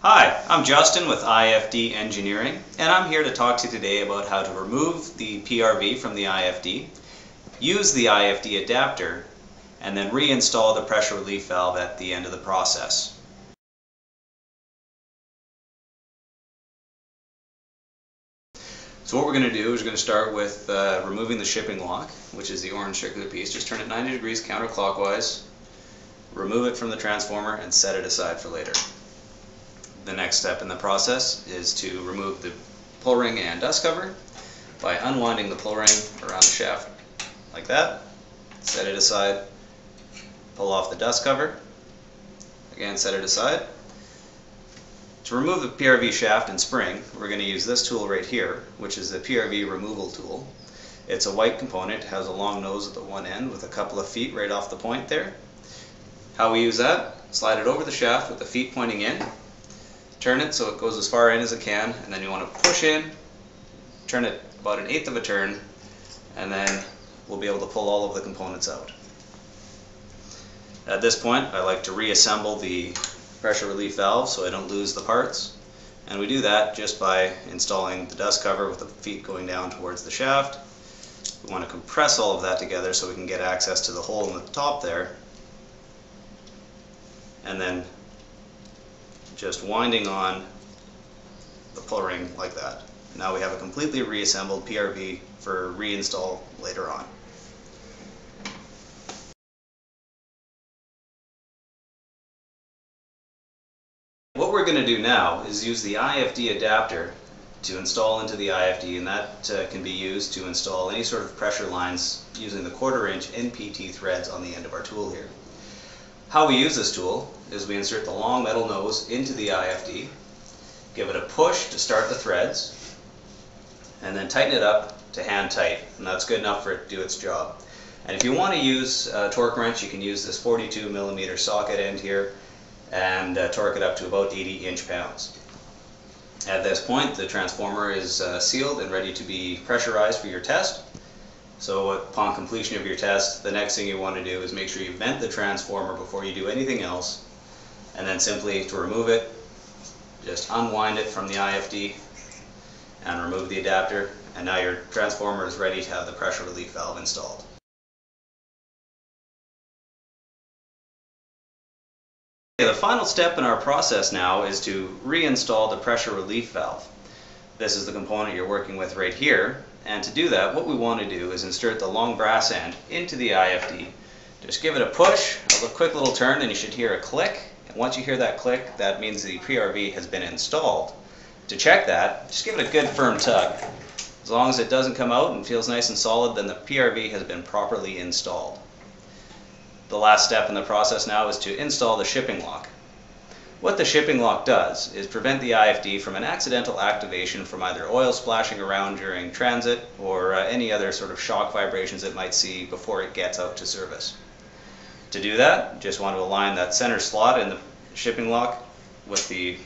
Hi, I'm Justin with IFD Engineering, and I'm here to talk to you today about how to remove the PRV from the IFD, use the IFD adapter, and then reinstall the pressure relief valve at the end of the process. So what we're going to do is we're going to start with removing the shipping lock, which is the orange circular piece. Just turn it 90 degrees counterclockwise, remove it from the transformer, and set it aside for later. The next step in the process is to remove the pull ring and dust cover by unwinding the pull ring around the shaft like that, set it aside, pull off the dust cover, again set it aside. To remove the PRV shaft and spring, we're going to use this tool right here, which is the PRV removal tool. It's a white component, has a long nose at the one end with a couple of feet right off the point there. How we use that, slide it over the shaft with the feet pointing in, turn it so it goes as far in as it can, and then you want to push in, turn it about 1/8 of a turn, and then we'll be able to pull all of the components out. At this point, I like to reassemble the pressure relief valve so I don't lose the parts, and we do that just by installing the dust cover with the feet going down towards the shaft. We want to compress all of that together so we can get access to the hole in the top there, and then just winding on the pull ring like that. Now we have a completely reassembled PRV for reinstall later on. What we're going to do now is use the IFD adapter to install into the IFD, and that can be used to install any sort of pressure lines using the 1/4 inch NPT threads on the end of our tool here. How we use this tool is we insert the long metal nose into the IFD, give it a push to start the threads, and then tighten it up to hand tight, and that's good enough for it to do its job. And if you want to use a torque wrench, you can use this 42mm socket end here and torque it up to about 80 inch-pounds. At this point, the transformer is sealed and ready to be pressurized for your test. So upon completion of your test, the next thing you want to do is make sure you vent the transformer before you do anything else, and then simply to remove it, just unwind it from the IFD and remove the adapter, and now your transformer is ready to have the pressure relief valve installed. The final step in our process now is to reinstall the pressure relief valve. This is the component you're working with right here, and to do that, what we want to do is insert the long brass end into the IFD. Just give it a push, a quick little turn, and you should hear a click. And once you hear that click, that means the PRV has been installed. To check that, just give it a good firm tug. As long as it doesn't come out and feels nice and solid, then the PRV has been properly installed. The last step in the process now is to install the shipping lock. What the shipping lock does is prevent the IFD from an accidental activation from either oil splashing around during transit or any other sort of shock vibrations it might see before it gets out to service. To do that, you just want to align that center slot in the shipping lock with the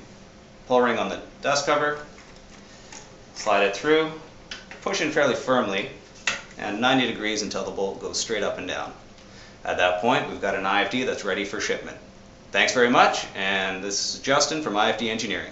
pull ring on the dust cover, slide it through, push in fairly firmly, and 90 degrees until the bolt goes straight up and down. At that point, we've got an IFD that's ready for shipment. Thanks very much, and this is Justin from IFD Engineering.